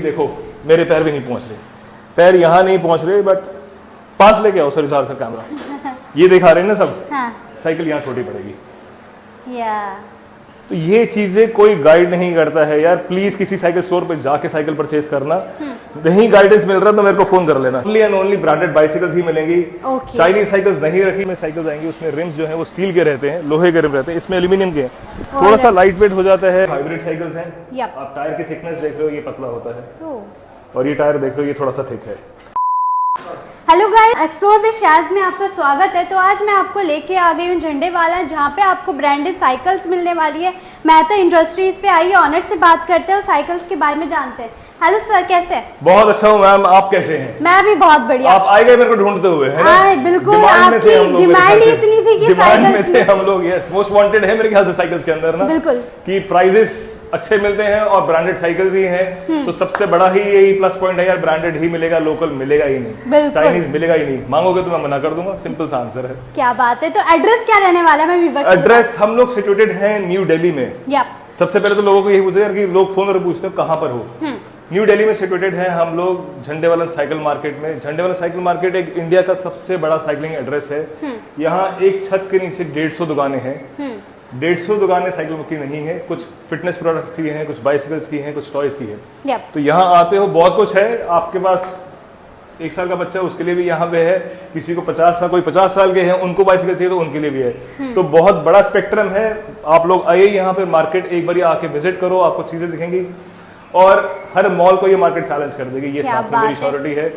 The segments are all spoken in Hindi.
देखो मेरे पैर भी नहीं पहुंच रहे, पैर यहाँ नहीं पहुंच रहे, बट पास लेके आओ सर सर कैमरा। ये दिखा रहे हैं ना सब। हाँ। साइकिल यहाँ छोटी पड़ेगी या तो ये चीजें कोई गाइड नहीं करता है यार। प्लीज किसी साइकिल स्टोर पे जाके साइकिल परचेज करना। नहीं गाइडेंस मिल रहा तो मेरे को फोन कर लेना। Only and only branded bicycles ही मिलेंगी। चाइनीज साइकिल्स नहीं रखी। में साइकिल्स आएंगी उसमें रिम्स जो है वो स्टील के रहते हैं, लोहे के रिम रहते हैं, इसमें एल्यूमिनियम के हैं, थोड़ा सा लाइट वेट हो जाता है। हाइब्रिड साइकिल्स हैं। आप टायर की थिकनेस देख रहे हो, ये पतला होता है और ये टायर देख रहे हो ये थोड़ा सा थिक है। Hello guys, explore with Shaz में आपका स्वागत है। तो आज मैं आपको लेके आ गई हूँ झंडेवाला, जहाँ पे आपको ब्रांडेड साइकिल्स मिलने वाली है। मेहता इंडस्ट्रीज पे आइए, ऑनर से बात करते हैं और साइकिल्स के बारे में जानते हैं। हेलो सर, कैसे हैं? बहुत अच्छा हूँ मैम, आप कैसे हैं? मैं भी बहुत बढ़िया। आप आए गए मेरे को ढूंढते हुए, है ना? बिल्कुल, आपकी डिमांड ही इतनी थी कि डिमांड में थे हम लोग। यस, मोस्ट वांटेड है मेरे ख्याल से साइकिल्स के अंदर ना। बिल्कुल, कि प्राइजेस अच्छे मिलते हैं और ब्रांडेड साइकिल्स ही हैं। तो सबसे बड़ा ही यही प्लस पॉइंट है यार, ब्रांडेड ही मिलेगा, लोकल मिलेगा ही नहीं, चाइनीज मिलेगा ही नहीं। मांगोगे तो मैं मना कर दूंगा, सिंपल सा आंसर है। क्या बात है। तो एड्रेस क्या रहने वाला है? एड्रेस हम लोग सिचुएटेड है न्यू दिल्ली में। सबसे पहले तो लोगों को यही पूछे यार कि लोग फोन पर पूछते हैं कहाँ पर हो। न्यू दिल्ली में सिचुएटेड है हम लोग, झंडेवाला साइकिल मार्केट में। झंडेवाला साइकिल मार्केट एक इंडिया का सबसे बड़ा साइकिलिंग एड्रेस है। यहाँ एक छत के नीचे 150 दुकानें हैं। 150 दुकानें साइकिल की नहीं है, कुछ फिटनेस प्रोडक्ट्स की हैं, कुछ बाइसिकल्स की हैं, कुछ टॉयज की है। तो यहाँ आते हो बहुत कुछ है। आपके पास 1 साल का बच्चा उसके लिए भी यहाँ पे है, किसी को 50 साल, कोई 50 साल के हैं उनको बाइसिकल चाहिए तो उनके लिए भी है। तो बहुत बड़ा स्पेक्ट्रम है। आप लोग आइए यहाँ पे मार्केट, एक बार आके विजिट करो, आपको चीजें दिखेंगी और हर मॉल को ये मार्केट चैलेंज कर देगी। ये साथ में मेरी श्योरिटी है।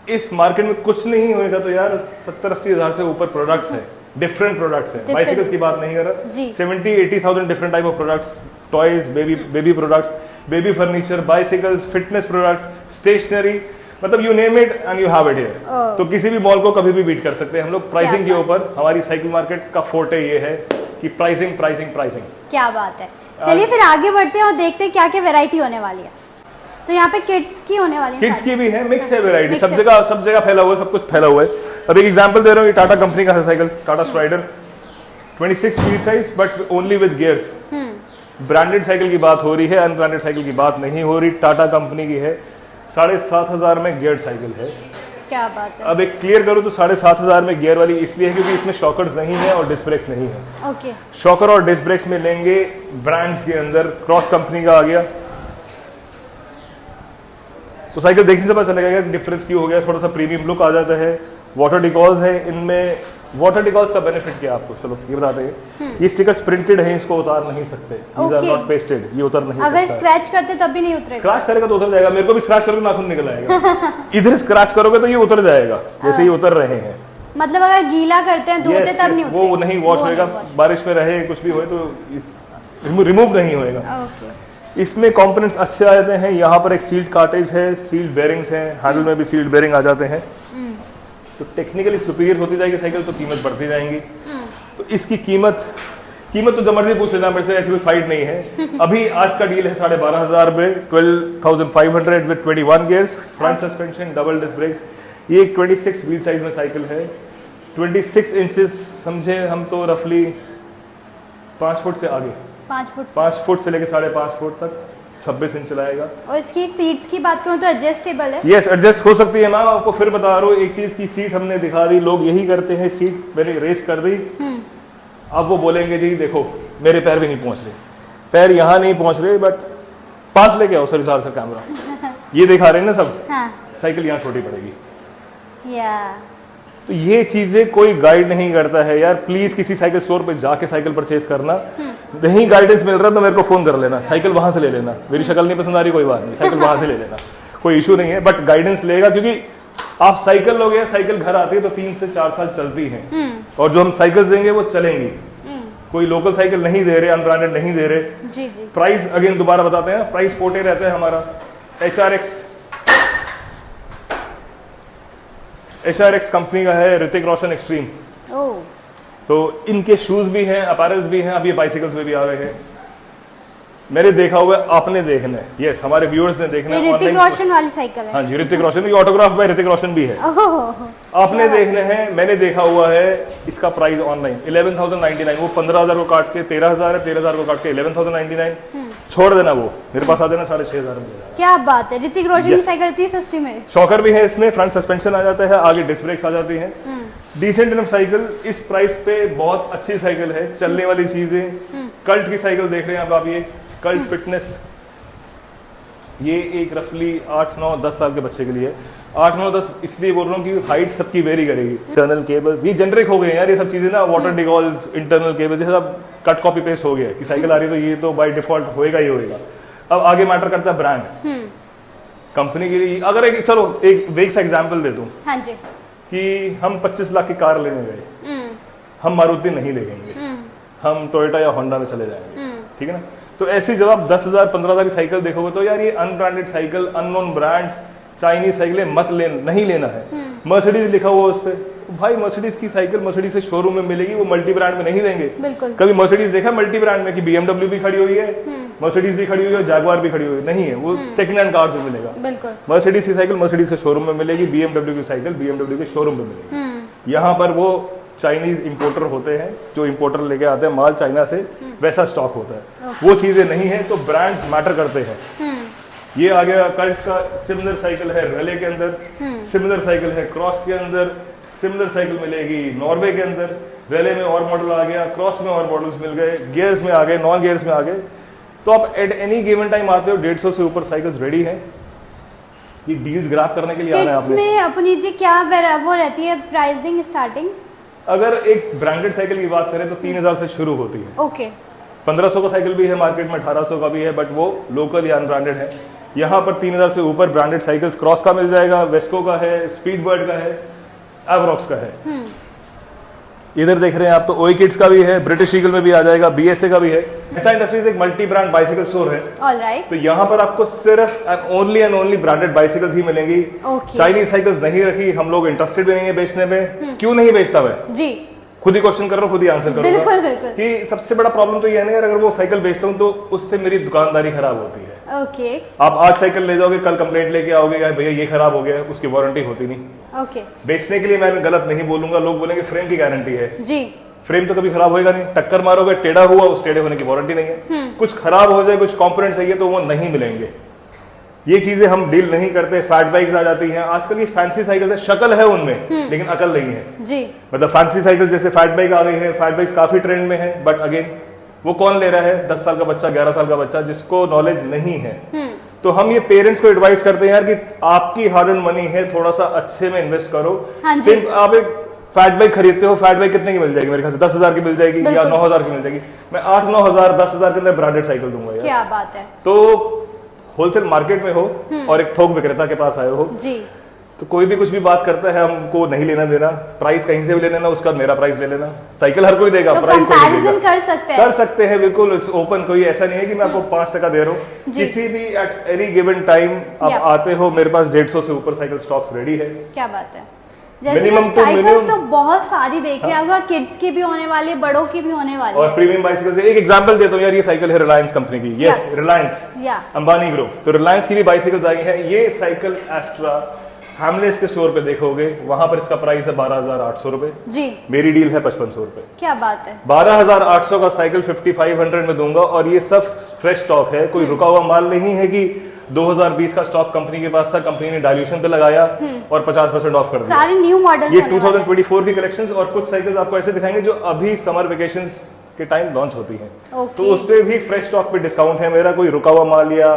इस मार्केट में कुछ नहीं होएगा तो यार 70-80 हजार से ऊपर प्रोडक्ट्स है, डिफरेंट प्रोडक्ट्स है। बाइसिकल्स की बात नहीं कर रहा, 70-80,000 different type of products, toys, baby products, baby furniture, bicycles, fitness products, stationery, मतलब you name it and you have it here. तो किसी भी मॉल को कभी भी बीट कर सकते हैं हम लोग। प्राइसिंग के ऊपर हमारी साइकिल मार्केट का फोर्टे ये है कि प्राइसिंग प्राइसिंग प्राइसिंग। क्या बात है। चलिए फिर आगे बढ़ते हैं और देखते हैं क्या क्या वैरायटी होने वाली है। तो यहाँ पे किड्स की होने वाली है, किड्स की भी है, मिक्स है वैरायटी। सब जगह फैला हुआ है, सब कुछ फैला हुआ है। अब एक एग्जांपल दे रहा हूँ, ये टाटा कंपनी का है cycle, Tata strider, 26 feet size but only with gears. Branded cycle की बात हो रही है, अनब्रांडेड साइकिल की बात नहीं हो रही। टाटा कंपनी की है, 7,500 में गियर्ड साइकिल है। क्या बात है। अब एक क्लियर करूं तो 7,500 में गियर वाली इसलिए है क्योंकि इसमें शॉकर्स नहीं है और डिस्क ब्रेक्स नहीं है। ओके। शॉकर और डिस्क ब्रेक्स में लेंगे ब्रांड्स के अंदर, क्रॉस कंपनी का आ गया तो साइकिल देखने से पता चलेगा डिफरेंस क्यों हो गया। थोड़ा सा प्रीमियम लुक आ जाता है। वाटर डिकॉल्स है इनमें। वाटर डिकॉल्स का बेनिफिट क्या आपको, चलो ये बताते हैं। ये स्टिकर्स प्रिंटेड है, इसको उतार नहीं सकते। These are not pasted, ये उतर नहीं अगर सकता। स्क्रैच करते तब भी नहीं उतरेगा। स्क्रैच करेगा तो उतर जाएगा। मेरे को भी स्क्रैच करोगे नाखून निकल आएगा। इधर स्क्रैच करोगे तो ये उतर जाएगा, जैसे ये उतर रहे हैं। मतलब अगर गीला करते हैं, धोते तब नहीं उतरेगा, वो नहीं वॉश होएगा। बारिश में रहे कुछ भी होए तो रिमूव नहीं होएगा। इसमें कंपोनेंट्स अच्छे आ जाते हैं। यहाँ पर एक सील्ड कार्टेज है, सील्ड बेयरिंग्स हैं, हैंडल में भी सील्ड बेयरिंग आ जाते हैं। तो टेक्निकली सुपीरियर होती जाएगी साइकिल तो कीमत बढ़ती जाएंगी। तो इसकी कीमत तो जो मर्जी पूछ लेना मेरे से, ऐसी कोई फाइट नहीं है। अभी आज का डील है 12,500 में, 12,500 with 21 gears, front suspension, double disc brakes. ये 26 व्हील साइज में साइकिल है। 26 इंचेस समझे हम तो रफली 5 फुट से आगे, 5 फुट से लेकर 5.5 फुट तक 26 इंच चलाएगा। और इसकी सीट्स की बात करूं तो एडजस्टेबल है। यस, एडजस्ट हो सकती है। मैम आपको फिर बता रहा हूँ एक चीज की, सीट हमने दिखा दी, लोग यही करते हैं, सीट मैंने रेस कर दी। अब वो बोलेंगे जी देखो मेरे पैर भी नहीं पहुंच रहे, पैर यहाँ नहीं पहुंच रहे, बट पास लेके आओ सर सर कैमरा। ये दिखा रहे हैं ना सब। साइकिल यहाँ छोटी पड़ेगी। तो ये चीजें कोई गाइड नहीं करता है यार। प्लीज किसी साइकिल स्टोर पे जाके साइकिल परचेज करना। नहीं गाइडेंस मिल रहा तो मेरे को फोन कर लेना, साइकिल वहां से ले लेना। मेरी शक्ल नहीं पसंद आ रही, कोई बात नहीं, साइकिल वहां से ले लेना, कोई इशू नहीं है। बट गाइडेंस लेगा क्योंकि आप साइकिल लोगे, साइकिल घर आती है तो 3 से 4 साल चलती है और जो हम साइकिल देंगे वो चलेंगी। कोई लोकल साइकिल नहीं दे रहे, अनब्रांडेड नहीं दे रहे। जी। प्राइस अगेन दोबारा बताते हैं, प्राइस 40 रहता है हमारा। HRX कंपनी का है, ऋतिक रोशन एक्सट्रीम। तो इनके शूज भी हैं, अपैरल्स भी हैं। अब ये बाइसिकल्स में भी आ गए हैं। मैंने देखा हुआ है, आपने देखना है, यस हमारे व्यूअर्स ने देखना है। ऋतिक रोशन वाली साइकिल है। हाँ जी, ऋतिक रोशन, ये ऑटोग्राफ बाय ऋतिक रोशन भी है। आपने देखना है, मैंने देखा हुआ है। इसका प्राइस ऑनलाइन 11,099, वो 15,000 को काट के 13,000 है, 13,000 को काट के 11,099। छोड़ देना, वो मेरे पास आ देना 6,500 में। क्या बात है, ऋतिक रोशन की साइकिल इतनी सस्ती में। शॉकर भी है इसमें, फ्रंट सस्पेंशन आ जाता है, आगे डिस्क ब्रेक्स आ जाती हैं। डिसेंट इनफ साइकिल, इस प्राइस पे बहुत अच्छी साइकिल है, चलने वाली चीजें। कल्ट की साइकिल देख रहे हैं आप ये कल्ट फिटनेस, ये एक रफली 8, 9, 10 साल के बच्चे के लिए। 8, 9, 10 इसलिए बोल रहा हूँ कि हाइट सबकी वेरी करेगी। इंटरनल केबल्स ये जेनरिक हो गए यार, ये सब चीजें ना, वाटर डिगॉल्स, इंटरनल केबल्स, ये सब कट कॉपी पेस्ट हो गया कि साइकिल आ रही है तो ये तो बाय डिफॉल्ट होएगा ही होएगा। अब आगे मैटर करता है ब्रांड, कंपनी के लिए। अगर चलो एक वेग सा एग्जांपल दे दूं, हाँ जी, कि हम 25 लाख की कार लेने गए, हम मारुति नहीं लेंगे, हम टोयोटा या होंडा में चले जाएंगे, ठीक है ना। तो ऐसी जब आप 10,000 15,000 की साइकिल देखोगे तो यार ये unbranded cycle, unknown brands, Chinese साइकिलें मत नहीं लेना है। मर्सिडीज लिखा हुआ उस पर, भाई मर्सिडीज की साइकिल मर्सिडीज से शोरूम में मिलेगी, वो मल्टी ब्रांड में नहीं देंगे। कभी मर्सिडीज देखा मल्टी ब्रांड में कि BMW भी खड़ी हुई है, मर्सिडीज भी खड़ी हुई है, जैगुआर भी खड़ी हुई है, नहीं है। वो सेकंड हैंड कार्स में मिलेगा। मर्सिडीज की साइकिल मर्सिडीज के शोरूम में मिलेगी, BMW की साइकिल BMW के शोरूम में मिलेगी। यहाँ पर वो चाइनीज इंपोर्टर होते हैं, जो इंपोर्टर लेके आते हैं माल चाइना से, वैसा स्टॉक होता है। वो चीजें नहीं है, तो ब्रांड्स मैटर करते हैं। ये आ गया कल्ट का। सिमिलर साइकिल है रेले के अंदर, सिमिलर साइकिल है क्रॉस के अंदर, सिमिलर साइकिल मिलेगी नॉर्वे के अंदर। रेले में और मॉडल आ गया, क्रॉस में और मॉडल्स मिल गए, गियर्स में आ गए, नॉन गियर्स में आ गए। तो आप एट एनी गिवन टाइम आते हो, 150 से ऊपर साइकिल्स रेडी हैं। ये डील्स ग्राफ करने के लिए आना है आपने। में अपनी जी क्या वो रहती है प्राइसिंग स्टार्टिंग? अगर एक ब्रांडेड साइकिल की बात करें तो 3,000 से शुरू होती है। ओके। 1500 का साइकिल भी है मार्केट में, 1800 का भी है, बट वो लोकल या अनब्रांडेड है। यहाँ पर 3,000 से ऊपर ब्रांडेड साइकिल्स क्रॉस का मिल जाएगा, वेस्को का है, स्पीड बर्ड का है, एवरॉक्स का है। इधर देख रहे हैं आप तो ओई किड्स का भी है, ब्रिटिश ईगल में भी आ जाएगा, BSA का भी है। मेटा इंडस्ट्रीज एक मल्टी ब्रांड बाइसिकल स्टोर है। ऑलराइट। तो यहाँ पर आपको सिर्फ एंड ओनली ब्रांडेड बाइसिकल्स ही मिलेंगी। चाइनीज साइकिल्स नहीं रखी, हम लोग इंटरेस्टेड भी नहीं है बेचने में। क्यों नहीं बेचता मैं जी, खुद ही क्वेश्चन कर रहा हूँ, खुद ही आंसर करूंगा कि सबसे बड़ा प्रॉब्लम तो ये है ना यार, अगर वो साइकिल बेचता हूँ तो उससे मेरी दुकानदारी खराब होती है। ओके। आप आज साइकिल ले जाओगे, कल कंप्लेंट लेके आओगे यार भैया ये खराब हो गया, उसकी वारंटी होती नहीं। ओके। बेचने के लिए मैं गलत नहीं बोलूंगा, लोग बोलेंगे फ्रेम की गारंटी है जी, फ्रेम तो कभी खराब होएगा नहीं। टक्कर मारोगे, टेढ़ा हुआ, उस टेढ़े होने की वारंटी नहीं है। कुछ खराब हो जाए, कुछ कंपोनेंट चाहिए तो वो नहीं मिलेंगे। ये चीजें हम डील नहीं करते। फैट बाइक्स आ जाती हैं आजकल, ये फैंसी साइकिल है, शक्ल है उनमें लेकिन अकल नहीं है जी। मतलब फैंसी साइकिल जैसे फैट बाइक आ गई है, फैट बाइक्स काफी ट्रेंड में है, बट अगेन वो कौन ले रहा है? 10 साल का बच्चा, 11 साल का बच्चा जिसको नॉलेज नहीं है। तो हम ये पेरेंट्स को एडवाइस करते हैं यार कि आपकी हार्ड अर्न मनी है, थोड़ा सा अच्छे में इन्वेस्ट करो। सिर्फ आप एक फैट बाइक खरीदते हो, फैट बाइक कितने की मिल जाएगी? मेरे ख्याल से 10,000 की मिल जाएगी या 9,000 की मिल जाएगी। मैं 8-9 हजार 10,000 के अंदर ब्रांडेड साइकिल दूंगा यार। क्या बात है। तो होलसेल मार्केट में हो और एक थोक विक्रेता के पास आए हो जी, तो कोई भी कुछ भी बात करता है, हमको नहीं लेना देना। प्राइस कहीं से भी ले लेना, उसका मेरा प्राइस ले लेना। साइकिल हर कोई देगा, तो प्राइस कंपैरिजन कर सकते हैं बिल्कुल। इट्स ओपन, कोई ऐसा नहीं है कि मैं आपको 5% दे रहा हूँ। किसी भी एट एनी गिवन टाइम आप आते हो, मेरे पास 150 से ऊपर साइकिल स्टॉक्स रेडी है। क्या बात है। मिनिमम साइकिल्स तो बहुत सारी देख रहे हैं, किड्स की भी होने वाली है, बड़ों की भी होने वाली है, और प्रीमियम बाइसिकल। एक एग्जांपल देता हूँ यार, ये साइकिल है रिलायंस कंपनी की। Yes, Reliance, Ambani group. तो रिलायंस की भी बाइसिकल्स आई हैं। ये साइकिल एस्ट्रा हैमलेस के स्टोर पे देखोगे, वहां पर इसका प्राइस है 12,800 रुपए जी। मेरी डील है 5,500 रुपए। क्या बात है। 12,800 का साइकिल 5,500 में दूंगा, और ये सब फ्रेश स्टॉक है, कोई रुका हुआ माल नहीं है कि 2020 का स्टॉक कंपनी के पास था, कंपनी ने डायल्यूशन पे लगाया और 50% ऑफ कर दिया। सारे न्यू मॉडल्स। ये 2024 की कलेक्शंस, और कुछ साइकिल्स आपको ऐसे दिखाएंगे जो अभी समर वेकेशंस के टाइम लॉन्च होती हैं। तो उस पे भी फ्रेश स्टॉक पे डिस्काउंट है मेरा। कोई रुका हुआ माल या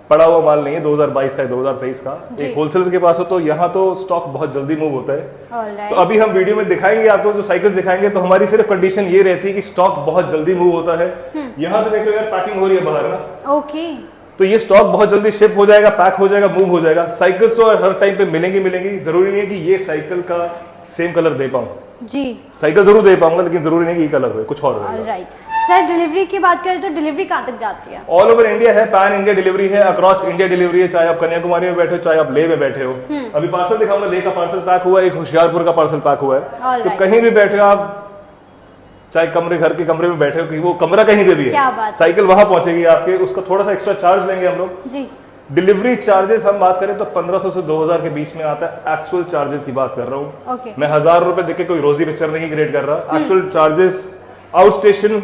पड़ा हुआ माल नहीं है 2022 का, 2023 का। एक होलसेलर के पास हो तो यहाँ तो स्टॉक बहुत जल्दी मूव होता है। तो अभी हम वीडियो में दिखाएंगे आपको, जो साइकिल्स दिखाएंगे, तो हमारी सिर्फ कंडीशन ये रहती है कि स्टॉक बहुत जल्दी मूव होता है। यहाँ से देख लो यार, पैकिंग हो रही है बाहर ना। ओके। तो ये स्टॉक बहुत जल्दी शिप हो जाएगा, पैक हो जाएगा, मूव हो जाएगा। साइकिल्स तो हर टाइम पे मिलेंगी। जरूरी नहीं है कि ये साइकिल का सेम कलर दे पाऊं जी। साइकिल जरूर दे पाऊंगा, लेकिन जरूरी नहीं कि ये कलर हो, कुछ और हो। राइट सर, डिलीवरी की बात करें तो डिलीवरी कहाँ तक जाती है? ऑल ओवर इंडिया है, पैन इंडिया डिलीवरी है, अक्रॉस इंडिया डिलीवरी है। चाहे आप कन्याकुमारी में बैठे हो, चाहे आप लेह में बैठे हो। अभी पार्सल दिखाऊंगा, लेह का पार्सल पैक हुआ है, एक होशियारपुर का पार्सल पैक हुआ है। तो कहीं भी बैठे हो आप, चाहे घर के कमरे में बैठे हो, वो कमरा कहीं पे भी है, साइकिल वहां पहुंचेगी आपके। उसका थोड़ा सा एक्स्ट्रा चार्ज लेंगे हम लोग जी। डिलीवरी चार्जेस हम बात करें तो 1500 से 2000 के बीच में आता है। एक्चुअल चार्जेस की बात कर रहा हूँ मैं, 1000 रुपए देके कोई रोजी पिक्चर नहीं क्रिएट कर रहा। Actual charges out station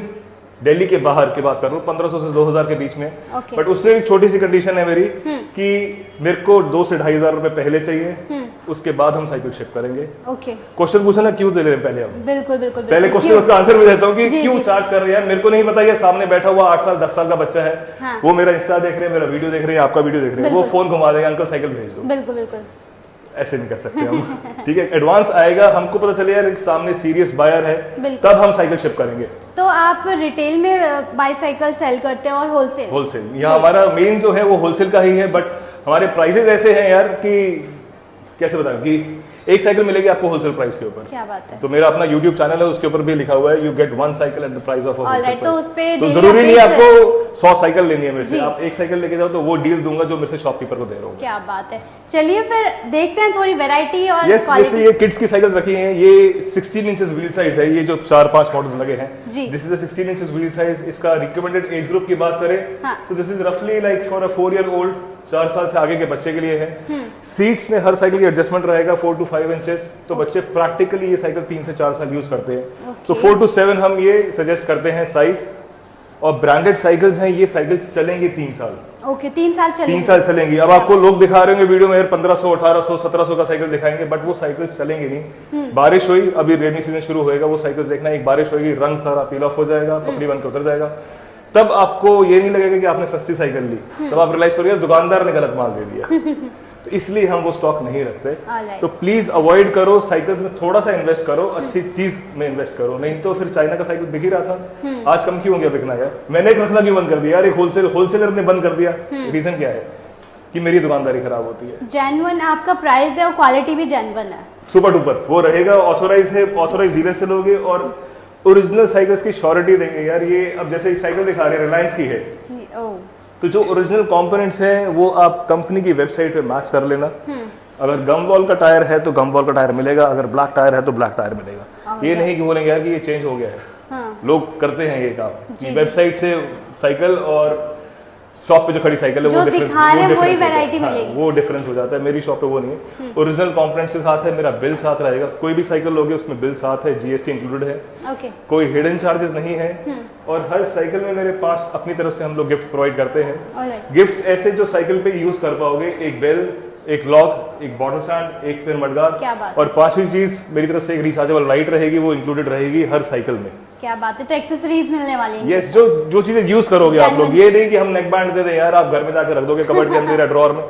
Delhi के बाहर की बात कर रहा हूँ 1500 से 2000 के बीच में। बट उसमें एक छोटी सी कंडीशन है मेरी कि मेरे को 2 से 2500 रुपए पहले चाहिए, उसके बाद हम साइकिल शिप करेंगे। क्वेश्चन पूछा ना क्यों दे रहे हैं पहले हम? बिल्कुल पहले क्वेश्चन उसका आंसर भी देता हूँ कि क्यों चार्ज कर रहे हैं। मेरे को नहीं पता, ये सामने बैठा हुआ 8 साल 10 साल का बच्चा है, वो मेरा इंस्टा देख रहे हैं, मेरा वीडियो देख रहे हैं, आपका वीडियो देख रहे हैं, वो फोन घुमा देगा, अंकल साइकिल भेज दो। बिल्कुल ऐसे नहीं कर सकते हम। ठीक है, एडवांस आएगा, हमको पता चले यार सामने सीरियस बायर है, तब हम साइकिल शिप करेंगे। तो आप रिटेल में बाईसाइकिल सेल करते हैं और होलसेल? यहाँ हमारा मेन जो है वो होलसेल का ही है, बट हमारे प्राइसेस ऐसे हैं यार कि कैसे बताऊं कि एक साइकिल मिलेगी आपको होलसेल प्राइस के ऊपर। क्या बात है। तो मेरा अपना YouTube चैनल है, उसके ऊपर भी लिखा हुआ है, you get 1 cycle at the price of a wholesale price. तो जरूरी नहीं आपको 100 साइकिल लेनी है मेरे से, आप एक साइकिल लेके जाओ तो वो डील दूंगा जो मेरे से शॉपकीपर को दे रहा हूँ। क्या बात है। चलिए फिर देखते हैं थोड़ी वैरायटी और जैसे ये किड्स की साइकिल्स रखी हैं, ये 16 इंचेस व्हील साइज है, ये जो 4-5 मॉडल्स लगे हैं, this is a 16 inches wheel size. इसका रिकमेंडेड एज ग्रुप की बात करें तो दिस इज रफली like for a 4 year old, 4 साल से आगे के बच्चे के लिए है। सीट्स में हर साइकिल की एडजस्टमेंट रहेगा 4 to 5 इंचेस, तो बच्चे प्रैक्टिकली ये साइकिल 3 से 4 साल यूज करते हैं। तो 4 to 7 हम ये सजेस्ट करते हैं साइज। और ब्रांडेड साइकिल्स हैं, ये साइकिल चलेंगी 3 साल। 3 साल चलेंगी। 3 साल चलेंगी। अब आपको लोग दिखा रहे होंगे वीडियो में यार 1500, 1800, 1700 का साइकिल दिखाएंगे, बट वो साइकिल चलेंगी नहीं। बारिश हुई, अभी रेनी सीजन शुरू होएगा, वो साइकिल देखना, एक बारिश होगी, रंग सारा पील ऑफ हो जाएगा, पकड़ी बन के उतर जाएगा, तब आपको ये नहीं लगेगा कि आपने सस्ती साइकिल ली, तब आप रियलाइज करोगे दुकानदार ने गलत माल दे दिया। तो इसलिए हम वो स्टॉक नहीं रखते। तो प्लीज अवॉइड करो, साइकिल्स में थोड़ा सा इन्वेस्ट करो, अच्छी चीज में इन्वेस्ट करो, नहीं तो फिर चाइना का साइकिल बिक ही रहा था, आज कम क्यों हो गया बिकना यार? मैंने एक रखना क्यों बंद कर दिया यार? एक होलसेलर ने बंद कर दिया, रीजन क्या है कि मेरी दुकानदारी खराब होती है। जेन्युइन आपका प्राइस है और क्वालिटी भी जेन्युइन है, सुपर डुपर वो रहेगा। ऑथोराइज है, ऑथोराइज डीलर से लोगे और ओरिजिनल साइकिल्स की श्योरिटी देंगे यार। ये अब जैसे एक साइकिल दिखा रहे हैं, रिलायंस की है, तो जो ओरिजिनल कंपोनेंट्स हैं वो आप कंपनी की वेबसाइट पे मैच कर लेना। अगर गम वॉल का टायर है तो गम वॉल का टायर मिलेगा, अगर ब्लैक टायर है तो ब्लैक टायर मिलेगा। ये नहीं कि बोलेंगे यार कि ये चेंज हो गया है। लोग करते हैं ये काम, वेबसाइट से साइकिल और शॉप पे जो खड़ी साइकिल है वो डिफरेंस, वो डिफरेंस हो जाता है। मेरी शॉप पे वो नहीं है, ओरिजिनल कंपोनेंट्स के साथ है, मेरा बिल साथ रहेगा। कोई भी साइकिल लोगे उसमें बिल साथ है, जीएसटी इंक्लूडेड है, कोई हिडन चार्जेस नहीं है। और हर साइकिल में मेरे पास अपनी तरफ से हम लोग गिफ्ट प्रोवाइड करते हैं। गिफ्ट्स ऐसे जो साइकिल पे यूज कर पाओगे, एक बेल, एक लॉक, एक बॉटल स्टैंड, एक पेन मडगार्ड, और 5वीं चीज मेरी तरफ से एक रिचार्जेबल लाइट रहेगी, वो इंक्लूडेड रहेगी हर साइकिल में। क्या बात है। तो एक्सेसरीज मिलने वाली है। यस, जो चीजें यूज करोगे आप लोग, ये नहीं कि हम नेक बैंड दे दें यार, आप घर में जाकर रख दोगे कबर्ड के अंदर या ड्रॉअर में,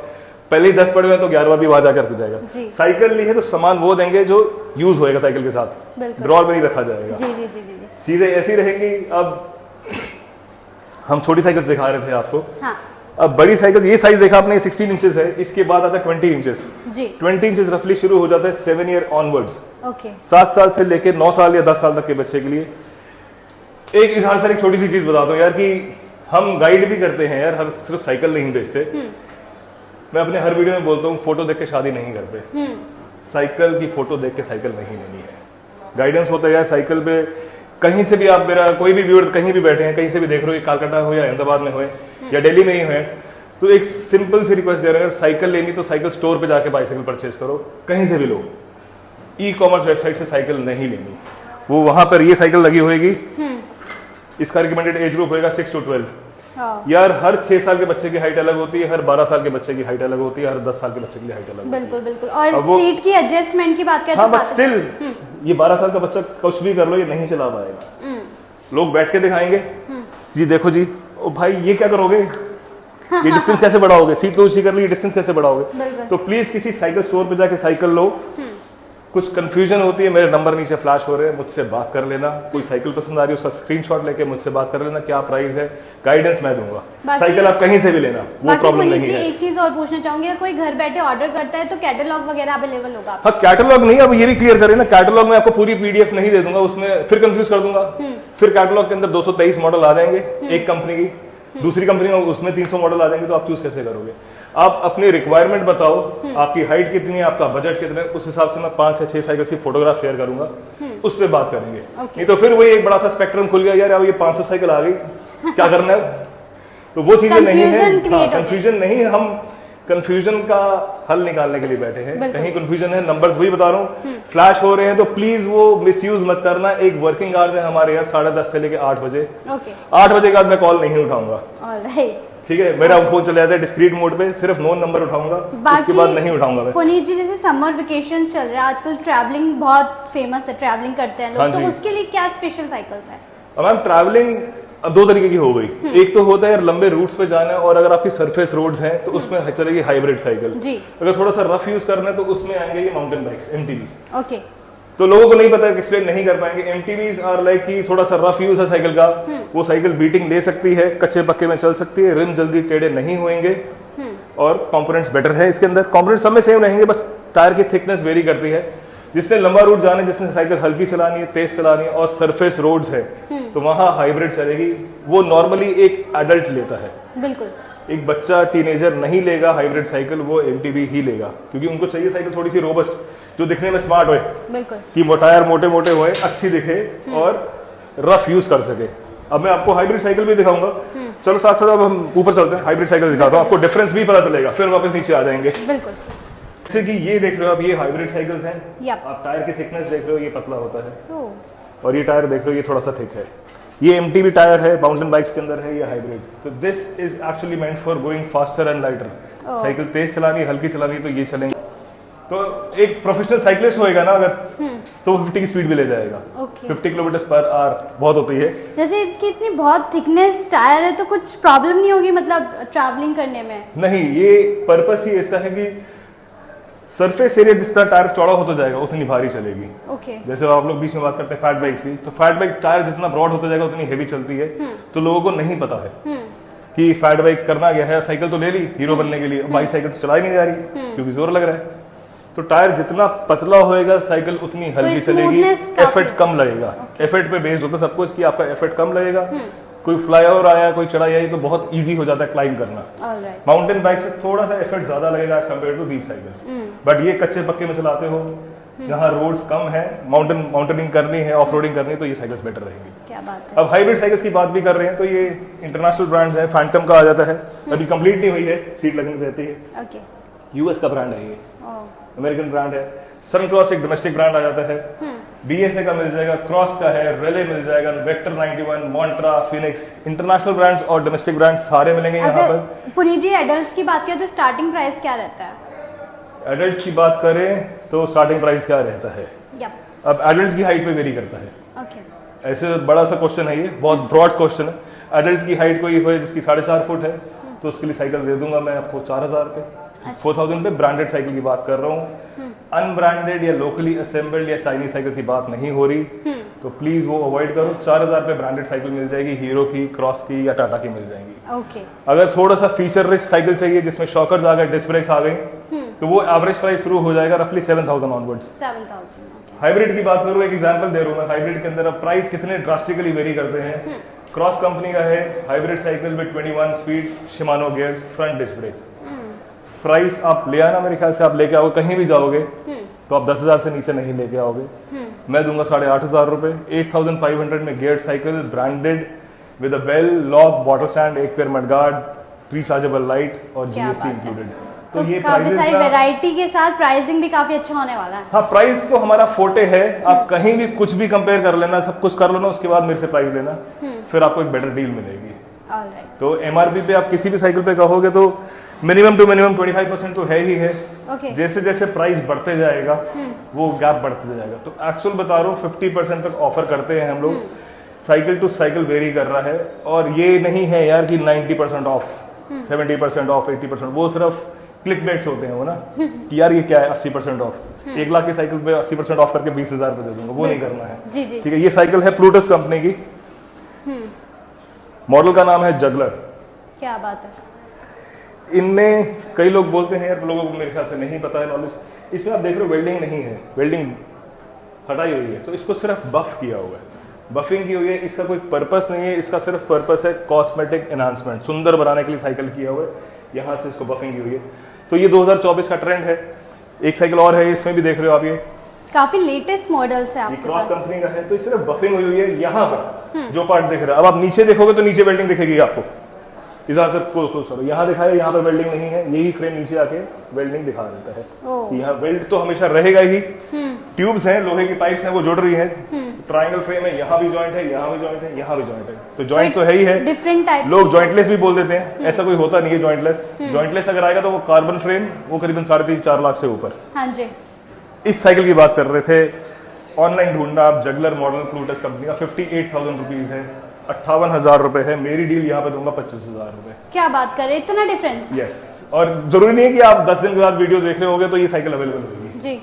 पहले ही 10 पड़े हुए तो 11वां भी वहां जाकर रख जाएगा। साइकिल ली है तो सामान वो देंगे जो यूज होएगा साइकिल के साथ, ड्रॉअर में नहीं रखा जाएगा। चीजें ऐसी रहेंगी। अब हम छोटी साइकिल्स दिखा रहे थे आपको, अब बड़ी साइकिल, ये साइज देखा आपने 16 इंचेस है, इसके बाद आता है 20 इंचेस। 20 इंचेस रफली शुरू हो जाता है 7 ईयर ऑनवर्ड्स, 7 साल से लेकर 9 साल या 10 साल तक के बच्चे के लिए। एक इजहार सर एक छोटी सी चीज बता दो यार कि हम गाइड भी करते हैं यार, हर सिर्फ साइकिल नहीं बेचते। मैं अपने हर वीडियो में बोलता हूँ फोटो देख के शादी नहीं करते, साइकिल की फोटो देख के साइकिल नहीं लेनी है। गाइडेंस होता है यार साइकिल पे, कहीं से भी आप मेरा कोई भी व्यूअर कहीं भी बैठे हैं, कहीं से भी देख रहे हो, कलकत्ता हो या अहमदाबाद में हो या दिल्ली में ही हो, तो एक सिंपल सी रिक्वेस्ट दे रहे हैं, साइकिल लेनी तो साइकिल स्टोर पे जाके बाइसाइकिल परचेज करो, कहीं से भी लो। ई कॉमर्स वेबसाइट से साइकिल नहीं लेनी, वो वहां पर ये साइकिल लगी होगी, इसका रिकमेंडेड एज ग्रुप होगा 6 to 12। यार हर 6 साल के बच्चे की हाइट अलग होती है, हर 12 साल के बच्चे की हाइट अलग होती है, हर 10 साल के बच्चे की हाइट अलग बिल्कुल बिल्कुल। और सीट की एडजस्टमेंट की बात करते हैं, बट स्टिल ये 12 साल का बच्चा कुछ भी कर लो, ये नहीं चला पाएगा। लोग बैठ के दिखाएंगे, जी देखो जी, ओ भाई ये क्या करोगे, ये डिस्टेंस कैसे बढ़ाओगे, सीट तो ऊंची कर ली, डिस्टेंस कैसे बढ़ाओगे? तो प्लीज किसी साइकिल स्टोर पे जाके साइकिल लो। कुछ कंफ्यूजन होती है, मेरे नंबर नीचे फ्लैश हो रहे हैं, मुझसे बात कर लेना। कोई साइकिल पसंद आ रही है उसका स्क्रीनशॉट लेके मुझसे बात कर लेना, क्या प्राइस है, गाइडेंस मैं दूंगा। साइकिल आप कहीं से भी लेना, वो प्रॉब्लम नहीं है। एक चीज और पूछना चाहूंगी, कोई घर बैठे ऑर्डर करता है तो कैटलॉग वगैरह अवेलेबल होगा? हाँ, कैटलॉग नहीं, अब ये भी क्लियर करें ना, कैटलॉग में आपको पूरी पीडीएफ नहीं दे दूंगा, उसमें फिर कंफ्यूज कर दूंगा। फिर कैटलॉग के अंदर 223 मॉडल आ जाएंगे एक कंपनी की, दूसरी कंपनी में उसमें 300 मॉडल आ जाएंगे, तो आप चूज कैसे करोगे? आप अपनी रिक्वायरमेंट बताओ, आपकी हाइट कितनी है, आपका बजट कितना है, उस हिसाब से मैं 5 या 6 साइकिल की फोटोग्राफ शेयर करूंगा। उस पर बात करेंगे। नहीं तो फिर वही एक बड़ा सा स्पेक्ट्रम खुल गया, यार ये 500 साइकिल आ गई, क्या करना है, तो वो चीजें नहीं है। कंफ्यूजन नहीं, हम कंफ्यूजन का हल निकालने के लिए बैठे हैं। कहीं कंफ्यूजन है, नंबर्स वही बता रहा हूँ, फ्लैश हो रहे हैं तो प्लीज वो मिसयूज मत करना। एक वर्किंग आवर्स है हमारे यार 10:30 से लेके 8 बजे। 8 बजे के बाद मैं कॉल नहीं उठाऊंगा, ठीक है, मेरा फोन चला जाता है डिस्क्रीट मोड पे, सिर्फ नोन नंबर उठाऊंगा, उसके बाद नहीं उठाऊंगा मैं। पुनीत जी, जैसे समर वेकेशन चल रहा है आजकल, ट्रैवलिंग बहुत फेमस है, ट्रैवलिंग करते हैं लोग, तो उसके लिए क्या स्पेशल साइकिल्स है? मैम ट्रैवलिंग अब 2 तरीके की हो गई, एक तो होता है यार लंबे रूट्स पे जाना है, और अगर आपकी सरफेस रोड्स हैं तो उसमें चलेगी हाइब्रिड साइकिल। अगर थोड़ा सा रफ यूज करना है तो उसमें आएंगे ये माउंटेन बाइक्स, एमटीबीज। ओके, तो लोगों को नहीं पता, एक्सप्लेन नहीं कर पाएंगे। एमटीबीज आर लाइक कि थोड़ा सा रफ यूज है साइकिल का, वो साइकिल बीटिंग ले सकती है, कच्चे पक्के में चल सकती है, रिम जल्दी टेढ़े नहीं होंगे, और कंपोनेंट्स बेटर है इसके अंदर। कंपोनेंट्स सब में सेम रहेंगे, बस टायर की थिकनेस वेरी करती है। जिसने लंबा रूट जाना है, जिसने साइकिल हल्की चलानी है, तेज चलानी है, और सरफेस रोड्स है, तो वहां हाइब्रिड चलेगी। वो नॉर्मली एक एडल्ट लेता है, बिल्कुल, एक बच्चा टीनेजर नहीं लेगा हाइब्रिड साइकिल, वो एमटीबी ही लेगा, क्योंकि उनको चाहिए साइकिल थोड़ी सी रोबस्ट, जो दिखने में स्मार्ट होए, बिल्कुल, कि टायर मोटे मोटे होए, अच्छी दिखे और रफ यूज कर सके। अब मैं आपको हाइब्रिड साइकिल भी दिखाऊंगा, चलो साथ साथ अब हम ऊपर चलते हैं, हाइब्रिड साइकिल दिखाता हूँ, आपको डिफरेंस भी पता चलेगा, फिर वापस नीचे आ जाएंगे। बिल्कुल, जैसे कि ये देख रहे हो आप, ये हाइब्रिड साइकिल्स हैं, आप टायर की थिकनेस देख रहे हो, ये पतला होता है, और ये टायर देख रहे हो, ये थोड़ा सा थिक है। ये एमटीबी टायर है, माउंटेन बाइक्स के अंदर है, ये हाइब्रिड। तो this is actually meant for going faster and lighter. Cycle तेज चलानी, हल्की चलानी, तो ये चलेंगे। तो एक प्रोफेशनल साइकिलिस्ट होएगा ना अगर, तो 50 की स्पीड भी ले जाएगा। 50 किलोमीटर पर आवर बहुत होती है। जैसे इसकी इतनी बहुत थिकनेस टायर है, तो कुछ प्रॉब्लम नहीं होगी मतलब ट्रैवलिंग करने में? नहीं, ये पर्पस ही इसका है कि सरफेस एरिया जितना टायर चौड़ा होता जाएगा उतनी भारी चलेगी। जैसे आप लोग बीच में बात करते हैं फैट बाइक्स की, तो फैट बाइक टायर जितना ब्रॉड होता जाएगा उतनी हेवी चलती है, तो लोगों को नहीं पता है कि फैट बाइक करना क्या है। साइकिल तो ले ली हीरो बनने के लिए, बाइक साइकिल तो चलाई नहीं जा रही क्योंकि जोर लग रहा है। तो टायर जितना पतला होएगा साइकिल उतनी हल्की चलेगी, एफर्ट कम लगेगा। एफर्ट पे बेस्ड होता है सब कुछ, कि आपका एफर्ट कम लगेगा। कोई फ्लाईओवर आया, कोई चढ़ाई आई, तो बहुत इजी हो जाता है क्लाइंब करना। माउंटेन बाइक्स में थोड़ा सा एफर्ट ज्यादा लगेगा as compared to these cycles, but ये कच्चे पक्के में चलाते हो, जहाँ रोड्स कम है, माउंटेनिंग करनी है, ऑफ रोडिंग करनी है, तो ये साइकिल्स बेटर रहेंगी। क्या बात है। अब हाइब्रिड साइकिल्स की बात भी कर रहे हैं, तो ये इंटरनेशनल ब्रांड है, फैंटम का आ जाता है, अभी कंप्लीट नहीं हुई है, सीट लगनी रहती है। यूएस का ब्रांड है ये, अमेरिकन ब्रांड है। सनक्रॉस एक डोमेस्टिक ब्रांड आ जाता है, बीएसए का मिल जाएगा, क्रॉस का है, रेले मिल जाएगा, vector 91, Montra, Phoenix. International brands और डोमेस्टिक ब्रांड्स सारे मिलेंगे यहाँ पर। पुनीत जी, एडल्ट्स की बात करें तो स्टार्टिंग प्राइस क्या रहता है? एडल्ट की बात करें तो स्टार्टिंग प्राइस क्या रहता है? अब एडल्ट की हाइट पे वेरी करता है। ऐसे बड़ा सा क्वेश्चन है ये, बहुत ब्रॉड क्वेश्चन है। एडल्ट की हाइट कोई हो जिसकी 4.5 फुट है, तो उसके लिए साइकिल दे दूंगा मैं आपको 4000 पे, 4000 पे। ब्रांडेड साइकिल की बात कर रहा हूँ, अनब्रांडेड या लोकली असेंबल्ड या चाइनीज साइकिल की बात नहीं हो रही, तो प्लीज वो अवॉइड करो। 4000 पे ब्रांडेड साइकिल मिल जाएगी, हीरो की, क्रॉस की या टाटा की मिल जाएंगी। अगर थोड़ा सा फीचर रिच साइकिल चाहिए जिसमें शॉकर्स आ गए, डिस्क ब्रेक्स आ गई, तो वो एवरेज प्राइस शुरू हो जाएगा रफली 7000 ऑनवर्ड्स। हाइब्रिड की बात करूँ, एक एग्जांपल दे रहा हूँ मैं। हाइब्रिड के अंदर अब प्राइस कितने ड्रास्टिकली वेरी करते हैं। क्रॉस कंपनी का है hybrid cycle with 21 speed Shimano gears, front disc brake. Price आप ले आना, मेरे ख्याल से आप लेके आओगे, कहीं भी जाओगे तो आप 10,000 से नीचे नहीं लेके आओगे। मैं दूंगा 8,500 रुपए। 8500 में geared cycle, branded with a bell, lock, bottle stand, एक पेयर मडगार्ड, रिचार्जेबल लाइट और जीएसटी इंक्लूडेड। तो ये काफी सारी वैरायटी के साथ प्राइसिंग भी काफी अच्छा होने वाला है। हाँ, प्राइस तो हमारा फोटे है। आप कहीं भी कुछ भी कंपेयर कर लेना, सब कुछ कर लेना, उसके बाद मेरे से प्राइस लेना, फिर आपको एक बेटर डील मिलेगी। तो एमआरपी पे आप किसी भी साइकिल पे कहोगे तो मिनिमम टू मिनिमम 25% तो है ही है। जैसे जैसे प्राइस बढ़ते जाएगा वो गैप बढ़ते जाएगा। तो एक्चुअल बता रहा हूँ 50% तक ऑफर करते हैं हम लोग। साइकिल टू साइकिल वेरी कर रहा है, और ये नहीं है यार कि 90% ऑफ, 70% ऑफ, 80%, वो सिर्फ क्लिक बेट्स होते हैं वो ना, कि यार ये क्या है 80% ऑफ। 1 लाख की साइकिल पे 80% ऑफ करके 20,000 पे दे दूंगा, वो नहीं करना है। ठीक है, ये साइकिल है प्लूटस कंपनी की, मॉडल का नाम है जगलर। क्या बात है। इनमें कई लोग बोलते हैं यार, लोगों को मेरे ख्याल से नहीं पता है नॉलेज। इसमें आप देख रहे हो वेल्डिंग नहीं है, वेल्डिंग हटाई हुई है, तो इसको सिर्फ बफ किया हुआ है, बफिंग की हुई है। इसका कोई पर्पस नहीं है, इसका सिर्फ पर्पस है कॉस्मेटिक एनहांसमेंट, सुंदर बनाने के लिए साइकिल किया हुआ है, यहाँ से इसको बफिंग की हुई है। तो ये 2024 का ट्रेंड है। एक साइकिल और है, इसमें भी देख रहे हो आप, ये काफी लेटेस्ट मॉडल्स है ये आपके क्रॉस पास। कंपनी का है, तो ये सिर्फ बफिंग हुई हुई है यहाँ पर जो पार्ट दिख रहा है। अब आप नीचे देखोगे तो नीचे वेल्डिंग दिखेगी आपको, इधर से क्लोज करो, यहाँ दिखाया यहाँ पर वेल्डिंग नहीं है, यही फ्रेम नीचे आके वेल्डिंग दिखा देता है। यहाँ वेल्ड तो हमेशा रहेगा ही। ट्यूब्स हैं, लोहे की पाइप्स हैं, वो जुड़ रही हैं। ट्रायंगल फ्रेम है, यहाँ भी जॉइंट है, यहाँ भी जॉइंट है, यहाँ भी जॉइंट है, तो जॉइंट तो है ही है। डिफरेंट टाइप, लोग जॉइंटलेस भी बोल देते हैं, ऐसा कोई होता नहीं है जॉइंटलेस। जॉइंटलेस अगर आएगा तो वो कार्बन फ्रेम, वो करीबन 3.5-4 लाख से ऊपर। हाँ जी। इस साइकिल की बात कर रहे थे, ऑनलाइन ढूंढना आप, जगलर मॉडल प्लूटस कंपनी का 58,000 रुपीज है, 58,000 रुपए है। मेरी डील यहाँ पे दूंगा 25,000 रुपए। क्या बात कर रहे हैं, इतना डिफरेंस? यस, और जरूरी नहीं है कि आप 10 दिन के बाद वीडियो देख रहे होगे तो ये साइकिल अवेलेबल होगी जी,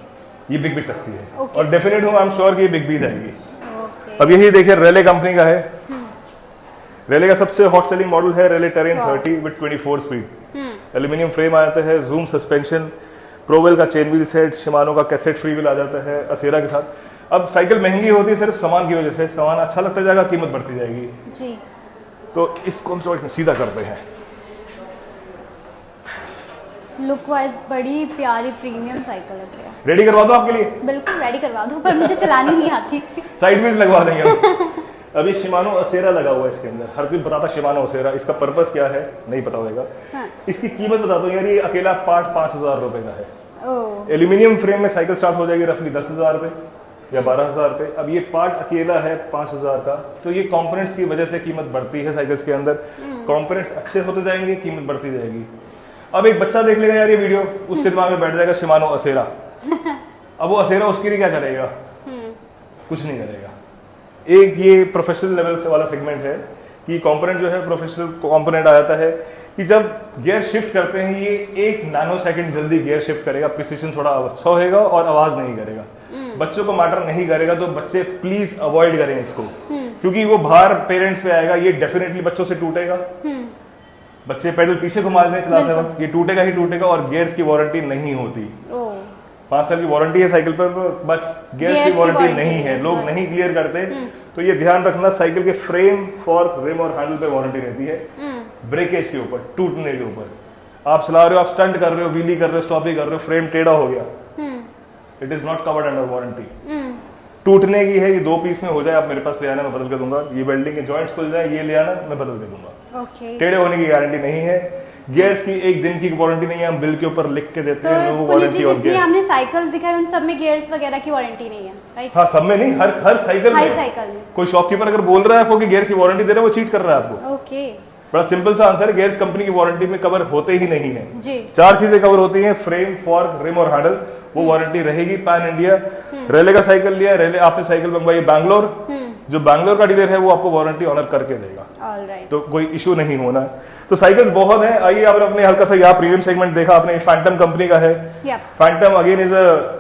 ये बिक भी सकती है। और डेफिनेट हूँ, आई एम श्योर कि ये बिक भी जाएगी। अब यही देखिए, रेले कंपनी का है। रेले का सबसे हॉट सेलिंग मॉडल है Raleigh terrain 30 with 24 speed. Aluminium frame आता है, जूम सस्पेंशन, प्रोवेल का चेन व्हील सेट, शिमानो का कैसेट फ्री व्हील आ जाता है असेरा के साथ। अब साइकिल महंगी होती है सिर्फ सामान की वजह से, सामान अच्छा लगता जाएगा, कीमत बढ़ती जाएगी जी। तो इसको हम सीधा करते हैं। लुक वाइज बड़ी प्यारी प्रीमियम साइकिल है। रेडी करवा दो आपके लिए? बिल्कुल रेडी करवा दो, पर मुझे चलानी नहीं आती। साइड व्हील्स लगवा देंगे हम। अभी शिमानो असेरा लगा हुआ है इसके अंदर, हर कोई बताता शिमानो असेरा, इसका पर्पस क्या है नहीं पता होगा। हाँ। इसकी कीमत बता दो यार, ये अकेला पार्ट 5,000 रुपए का है। एल्यूमिनियम फ्रेम में साइकिल स्टार्ट हो जाएगी रफली 10,000 रुपए या 12,000 रुपए। अब ये पार्ट अकेला है 5,000 का, तो ये कंपोनेंट्स की वजह से कीमत बढ़ती है साइकिल्स के अंदर। कंपोनेंट्स अच्छे होते जाएंगे, कीमत बढ़ती जाएगी। अब एक बच्चा देख लेगा यार ये वीडियो, उसके दिमाग में बैठ जाएगा शिमानो असेरा। अब वो असेरा उसके लिए क्या करेगा? कुछ नहीं करेगा। एक ये प्रोफेशनल लेवल से वाला सेगमेंट है कि कंपोनेंट जो है प्रोफेशनल कंपोनेंट आ जाता है कि जब गियर शिफ्ट करते हैं ये 1 नैनो सेकंड जल्दी गियर शिफ्ट करेगा, प्रिसिशन थोड़ा अच्छा होगा और आवाज नहीं करेगा। बच्चों को मैटर नहीं करेगा, तो बच्चे प्लीज अवॉइड करें इसको, क्योंकि वो भार पेरेंट्स पे आएगा, ये डेफिनेटली बच्चों से टूटेगा। बच्चे पैडल पीछे घुमा देते चलाते वक्त, ये टूटेगा ही टूटेगा और गियर्स की वारंटी नहीं होती। 5 साल की वारंटी है साइकिल पर, बट गियर्स की वारंटी नहीं है, लोग नहीं क्लियर करते। तो ये ध्यान रखना, साइकिल के फ्रेम, फॉर्क, रिम और हैंडल पे वारंटी रहती है, ब्रेकेज के ऊपर, टूटने के ऊपर। आप चला रहे हो, आप स्टंट कर रहे हो, व्हीली कर रहे हो, स्टॉपी कर रहे हो, फ्रेम टेढ़ा हो गया, it is not covered under warranty. टूटने की है, ये 2 पीस में हो जाए, आप मेरे पास ले आना, मैं बदल के दूंगा। ये वेल्डिंग के जॉइंट्स खुल जाए, ये ले आना, मैं बदल के दूंगा। टेढ़े होने की गारंटी नहीं है। गियर्स की 1 दिन की वारंटी नहीं है, हम बिल के ऊपर लिख के देते हैं, नो वारंटी ऑन गियर्स। हमने साइकिल्स दिखाए, उन सब में गियर्स वगैरह की वारंटी नहीं है, राइट? हाँ, सब में नहीं, हर साइकिल में। कोई शॉपकीपर अगर बोल रहा है आपको कि गियर्स की वारंटी दे रहा है, वो चीट कर रहा है आपको। ओके, बड़ा सिंपल सा आंसर है, गियर्स कंपनी की वारंटी में कवर होते ही नहीं है जी। 4 चीजें कवर होती हैं, फ्रेम, फॉर्क, रिम और हैंडल, वो वारंटी रहेगी। पैन इंडिया रेले का साइकिल लिया, रेले आपने साइकिल मंगवाई बैंगलोर, जो बैंगलोर का डीलर है वो आपको वारंटी ऑनर करके देगा। ऑलराइट, तो कोई इशू नहीं होना। तो साइकिल्स बहुत हैं। आइए आपने हल्का सा यहाँ प्रीमियम सेगमेंट देखा आपने, फैंटम कंपनी का है। फैंटम अगेन इज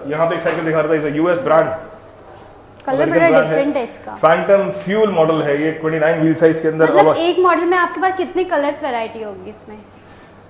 यहाँ पे एक साइकिल दिखा रहा था, is a US brand, colour बड़ा डिफरेंट है इसका। फैंटम फ्यूल मॉडल है ये, 29 व्हील साइज के अंदर। मतलब एक मॉडल में आपके पास कितने कलर्स वैरायटी होगी इसमें?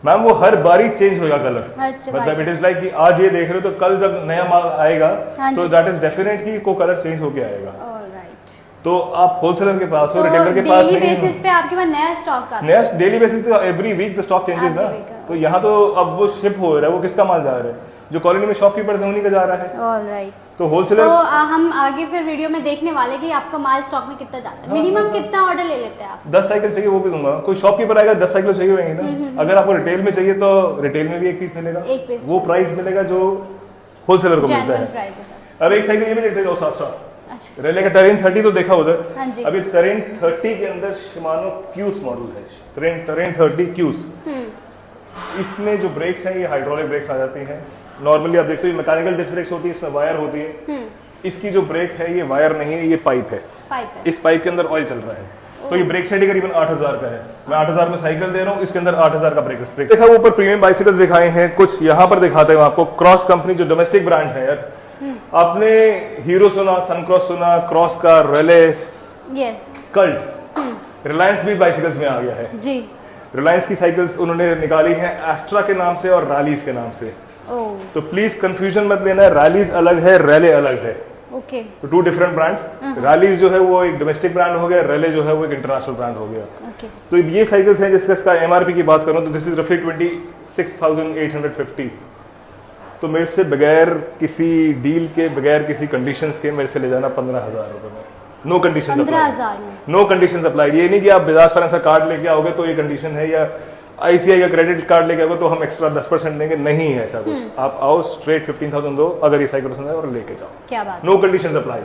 मैम वो हर बारी चेंज होगा कलर। अच्छा, मतलब इट इज लाइक कि आज ये देख रहे हो तो कल जब नया माल आएगा तो दैट इज डेफिनेट कि को कलर चेंज होके आएगा। ऑलराइट, तो आप होलसेलर के पास हो, रिटेलर के पास नहीं। डेली बेसिस पे आपके पास नया स्टॉक आता है। नया डेली बेसिस पे, every week the stock changes ना। तो यहाँ तो अब वो शिप हो रहा है, वो किसका माल जा रहा है? जो कॉलोनी में शॉपकीपर्स हैं उन्हीं का जा रहा है। ऑलराइट, तो होलसेलर, तो हम आगे फिर वीडियो में देखने वाले कि आपका माल स्टॉक में कितना जाता है। मिनिमम कितना ऑर्डर ले लेते हैं आप? 10 साइकिल चाहिए वो भी दूंगा। कोई शॉपकीपर आएगा 10 साइकिल चाहिए होंगे ना। अगर आपको रिटेल में चाहिए तो रिटेल में भी 1 पीस मिलेगा, एक पीस वो प्राइस मिलेगा जो होलसेलर को मिलता है। अब एक साइकिल ये भी देखते जाओ साथ साथ, रेले का टेरेन 30 तो देखा उधर। अभी टेरेन 30 के अंदर शिमानो क्यूस मॉडल है, टेरेन 30 क्यूस। इसमें जो ब्रेक्स हैं ये हाइड्रोलिक ब्रेक्स आ जाती हैं। नॉर्मली आप देखते हो मैकेनिकल डिस्क ब्रेक्स होती है, इसमें वायर होती है। इसकी जो ब्रेक है ये वायर नहीं है, ये पाइप है। इस पाइप के अंदर ऑयल चल रहा है। तो ये ब्रेक सेट ही करीबन 8,000 का है। मैं 8,000 में साइकिल दे रहा हूँ, इसके अंदर 8,000 का ब्रेक देखा। ऊपर प्रीमियम बाइसिकल्स दिखाए हैं, कुछ यहाँ पर दिखाते हैं आपको। क्रॉस कंपनी जो डोमेस्टिक ब्रांड्स हैं यार, आपने हीरो सुना, सनक्रॉस सुना, क्रॉस का, रेले, कल्ट, रिलायंस भी बाइसिकल्स में आ गया है जी। रिलायंस की साइकिल्स उन्होंने निकाली है एस्ट्रा के नाम से और रैलीज के नाम से। तो प्लीज कंफ्यूजन मत लेना, रैलीज अलग है, रेले अलग है। ओके, तो 2 डिफरेंट ब्रांड्स। रैलीज जो है वो एक डोमेस्टिक ब्रांड हो गया, रेले जो है वो एक इंटरनेशनल ब्रांड हो गया। तो ये साइकिल्स हैं जिसका एमआरपी की बात करूं तो दिस इज रफली 26,850। तो मेरे से बगैर किसी डील के, बगैर किसी कंडीशंस के मेरे से ले जाना 15,000 रुपए में। No conditions applied, no conditions applied. ये नहीं कि आप बजाज फाइनेंस का कार्ड लेके आओगे तो ये कंडीशन है, या आईसीआई का क्रेडिट कार्ड लेके आओगे तो हम एक्स्ट्रा 10% देंगे, नहीं है ऐसा कुछ। आप आओ स्ट्रेट 15,000 दो, अगर ये साइकिल पसंद है और लेके जाओ। क्या बात, नो कंडीशंस अप्लाइड।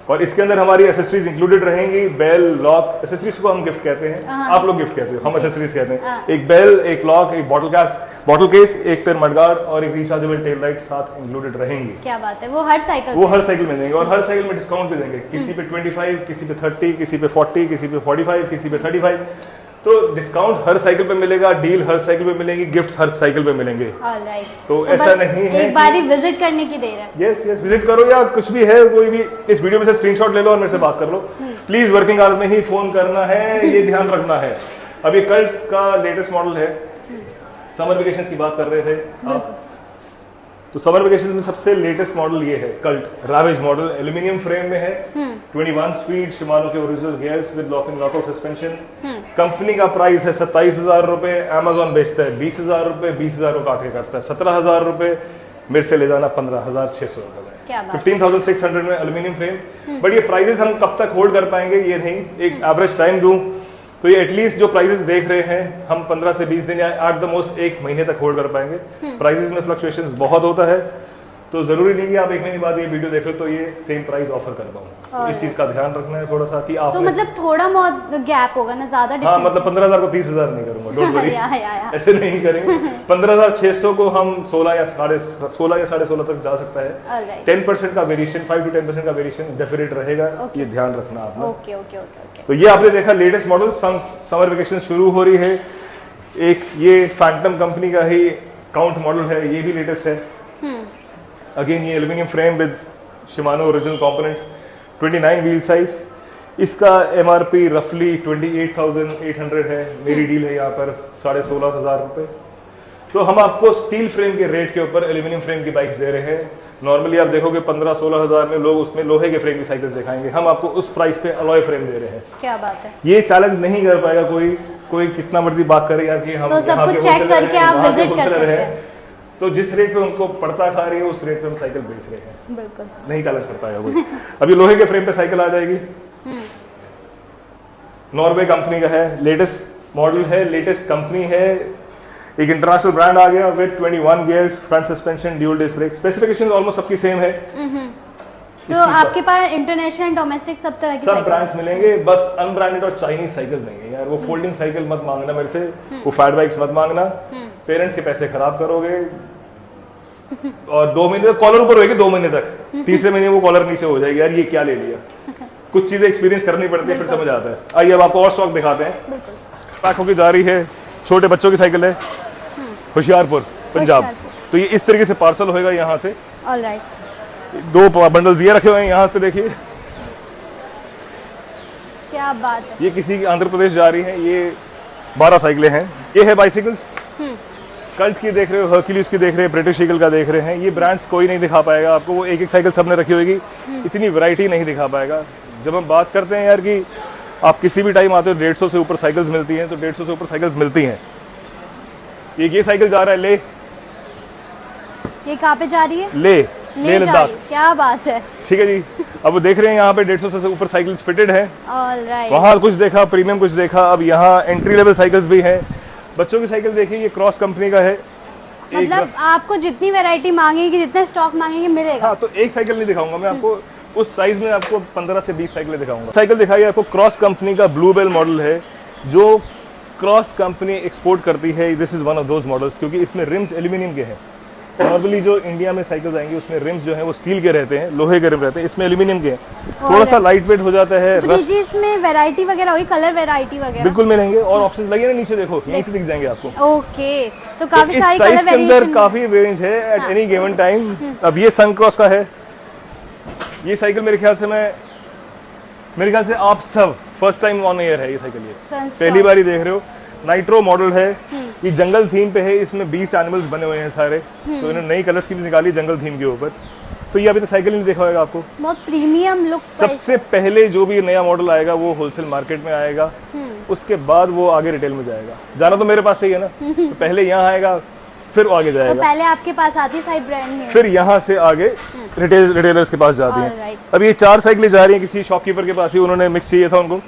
और इसके अंदर हमारी एसेसरीज इंक्लूडेड रहेंगी, बेल, लॉक। एसेसरीज को हम गिफ्ट कहते हैं, आप लोग गिफ्ट कहते हो, हम एसेसरीज कहते हैं। एक बेल, एक लॉक, एक बॉटल केस, एक पेयर मडगार्ड और एक रिचार्जेबल टेल लाइट साथ इंक्लूडेड रहेंगी। क्या बात है, वो हर साइकिल में देंगे। और हर साइकिल में डिस्काउंट भी देंगे, किसी पे 25, किसी पे 30, किसी पे 40, किसी पे 45, किसी पे 35। तो डिस्काउंट हर साइकिल पे मिलेगा, डील हर साइकिल पे मिलेंगी, गिफ्ट्स हर साइकिल पे मिलेंगे। ऑलराइट, तो ऐसा नहीं है, एक बार ही विजिट करने की देर है। यस विजिट करो, या कुछ भी है, कोई भी इस वीडियो में से स्क्रीनशॉट ले लो और मेरे से बात कर लो। प्लीज वर्किंग आवर्स में ही फोन करना है, ये ध्यान रखना है। अभी कल्ट का लेटेस्ट मॉडल है, समर वेकेशन की बात कर रहे थे आप, तो समर वेकेशन में सबसे लेटेस्ट मॉडल ये है कल्ट रावेज मॉडल। एल्यूमिनियम फ्रेम में है, 21 स्पीड शिमानो के original gears with lock in lockout suspension. Company का प्राइस है 27,000 रुपए, अमेजॉन बेचता है 20,000 रुपए, 20,000 को काट के करता है 17,000 रुपए। मेरे से ले जाना 15,600 रुपए में, 15,600 में एल्यूमिनियम फ्रेम। बट ये प्राइसेस हम कब तक होल्ड कर पाएंगे ये नहीं, एक एवरेज टाइम दूं तो ये एटलीस्ट जो प्राइसेस देख रहे हैं हम 15 से 20 दिन या एट द मोस्ट 1 महीने तक होल्ड कर पाएंगे। प्राइसेस में फ्लक्चुएशंस बहुत होता है, तो जरूरी नहीं कि आप 1 महीने बाद ये वीडियो देख लो तो ये सेम प्राइस ऑफर कर पाऊँ। तो इस चीज का ध्यान रखना है थोड़ा सा कि आप, तो मतलब थोड़ा बहुत गैप होगा ना, ज्यादा हाँ, मतलब 15,000 को 30,000 नहीं करूंगा, डोंट वरी, ऐसे नहीं करेंगे। 15,600 को हम 16 या 16.5 तक जा सकता है। 10% का वेरिएशन, 5 to 10% का वेरिएशन डेफिनेट रहेगा, ये ध्यान रखना आपने। Okay okay okay. तो ये आपने देखा लेटेस्ट मॉडल, समर वेकेशन शुरू हो रही है। एक ये फैंटम कंपनी का ही काउंट मॉडल है, ये भी लेटेस्ट है। अगेन ये aluminium frame with Shimano original components, 29 wheel size. इसका एमआरपी रफली 28,800 है। मेरी डील है यहाँ पर 16,500 रुपए। तो हम आपको स्टील फ्रेम के रेट के ऊपर एल्यूमिनियम फ्रेम की बाइक्स दे रहे हैं। नॉर्मली आप देखोगे 15-16,000 में लोग उसमें लोहे के फ्रेम की साइकिल्स दिखाएंगे, हम आपको उस प्राइस पे अलॉय फ्रेम दे रहे हैं। क्या बात है, ये चैलेंज नहीं कर पाएगा कोई कितना मर्जी बात करे यार कि हम तो सब कुछ चेक करके आप विजिट कर सकते हैं। तो जिस रेट पे उनको पड़ता खा रही है उस रेट पे हम साइकिल बेच रहे हैं, बिल्कुल नहीं चैलेंज कर पाएगा कोई। अभी लोहे के फ्रेम पे साइकिल आ जाएगी, नॉर्वे कंपनी का है, लेटेस्ट मॉडल है, लेटेस्ट कंपनी है, एक इंटरनेशनल ब्रांड आ गया with 21 gears, front suspension, dual disc brake. Specifications almost सबकी सेम है। तो आपके पास इंटरनेशनल, डोमेस्टिक सब तरह की सब ब्रांड्स मिलेंगे, बस अनब्रांडेड और चाइनीज साइकिल्स नहीं है यार। वो फोल्डिंग साइकिल मत मांगना मेरे से, वो फैट बाइक्स मत मांगना, पेरेंट्स के पैसे खराब करोगे। और 2 महीने तक कॉलर ऊपर होगी, 2 महीने तक, तीसरे महीने वो कॉलर नीचे हो जाएगी, यार ये क्या ले लिया। कुछ चीजें एक्सपीरियंस करनी पड़ती है, फिर समझ आता है। आइए अब आपको और स्टॉक दिखाते हैं। पैक होकर जा रही है, छोटे बच्चों की साइकिल है, होशियारपुर पंजाब। तो ये इस तरीके से पार्सल होएगा यहाँ से। ऑलराइट, 2 बंडल्स ये रखे हुए हैं यहाँ पे, देखिए क्या बात है। ये किसी की आंध्र प्रदेश जा रही है। ये 12 साइकिलें हैं। ये है बाइसिकल्स, कल्ट की देख रहे हो, हर्क्यूलिस की देख रहे हैं, ब्रिटिश ईगल का देख रहे हैं। ये ब्रांड्स कोई नहीं दिखा पाएगा आपको, वो एक साइकिल सबने रखी होगी, इतनी वैरायटी नहीं दिखा पाएगा। जब हम बात करते हैं यार कि आप किसी भी टाइम आते हो 150 से ऊपर साइकिल्स मिलती हैं, तो 150 से ऊपर साइकिल्स मिलती हैं। ये साइकिल जा रहा है ले, ये कहाँ पे जा रही है? ले लद्दाख। क्या बात है, ठीक है जी। अब वो देख रहे हैं यहाँ पे 150 से ऊपर साइकिल्स फिटेड है। ऑलराइट, वहाँ कुछ देखा, प्रीमियम कुछ देखा, अब यहाँ एंट्री लेवल साइकिल्स भी हैं। बच्चों की साइकिल देखिए, ये क्रॉस कंपनी का है। मतलब आपको जितनी वैरायटी मांगेगी, जितना स्टॉक मांगेंगे मिलेगा। हाँ, तो एक साइकिल नहीं दिखाऊंगा मैं आपको, उस साइज में आपको 15 से 20 साइकिलें दिखाऊंगा। साइकिल दिखाई आपको, क्रॉस कंपनी का ब्लू बेल मॉडल है, जो क्रॉस कंपनी एक्सपोर्ट करती है। This is one of those models, क्योंकि इसमें रिम्स एल्यूमिनियम के हैं। नॉर्मली जो इंडिया में साइकिल्स आएंगी उसमें रिम्स जो है वो स्टील के रहते हैं, लोहे के रिम रहते हैं, इसमें एल्यूमिनियम के हैं, थोड़ा सा लाइट वेट हो जाता है। तो जी इसमें वैरायटी वगैरह होगी, कलर वैरायटी वगैरह बिल्कुल मिलेंगे, और ऑप्शंस लगे ना नीचे देखो, यहीं से दिख जाएंगे आपको। ओके, तो काफी सारी कलर वेरिएशन के अंदर काफी वेरिएंट है एट एनी गिवन टाइम। अब ये सन क्रॉस का है, ये साइकिल मेरे ख्याल से आप सब फर्स्ट टाइम ऑन एयर है ये साइकिल, ये पहली बार ही देख रहे हो। नाइट्रो मॉडल है, ये जंगल थीम पे है, इसमें 20 एनिमल्स बने हुए हैं सारे, तो इन्होंने नई कलर स्कीम निकाली जंगल थीम के ऊपर। तो ये अभी तक साइकिल नहीं देखा होगा आपको, बहुत प्रीमियम लुक। सबसे पहले जो भी नया मॉडल आएगा वो होलसेल मार्केट में आएगा, उसके बाद वो आगे रिटेल में जाएगा। जाना तो मेरे पास से ही है ना, तो पहले यहाँ आएगा, फिर आगे तो जाएगा। पहले आपके पास आती सारी ब्रांड न्यू, फिर यहाँ से आगे रिटेलर्स के पास जाती हैं। Alright. अब ये 4 साइकिलें जा रही हैं किसी शॉपकीपर के पास ही, उन्होंने मिक्स चाहिए था उनको,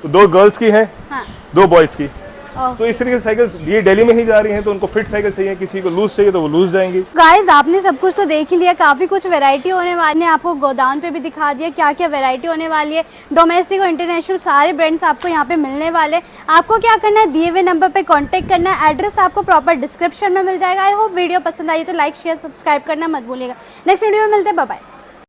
तो 2 गर्ल्स की हैं, हाँ 2 बॉयज़ की। ओह। तो इस तरीके से साइकिल्स ये दिल्ली में ही जा रही हैं, तो उनको फिट साइकिल चाहिए, किसी को लूज चाहिए तो वो लूज जाएंगी। गाइस आपने सब कुछ तो देख ही लिया, काफी कुछ वैरायटी होने वाली है, आपको गोदाम पे भी दिखा दिया क्या क्या वैरायटी होने वाली है। डोमेस्टिक और इंटरनेशनल सारे ब्रांड्स आपको यहाँ पे मिलने वाले। आपको क्या करना है, दिए हुए नंबर पे कांटेक्ट करना है, एड्रेस आपको प्रॉपर डिस्क्रिप्शन में मिल जाएगा। आई होप वीडियो पसंद आई तो लाइक शेयर सब्सक्राइब करना मत भूलिएगा। नेक्स्ट वीडियो में मिलते हैं, बाय बाय।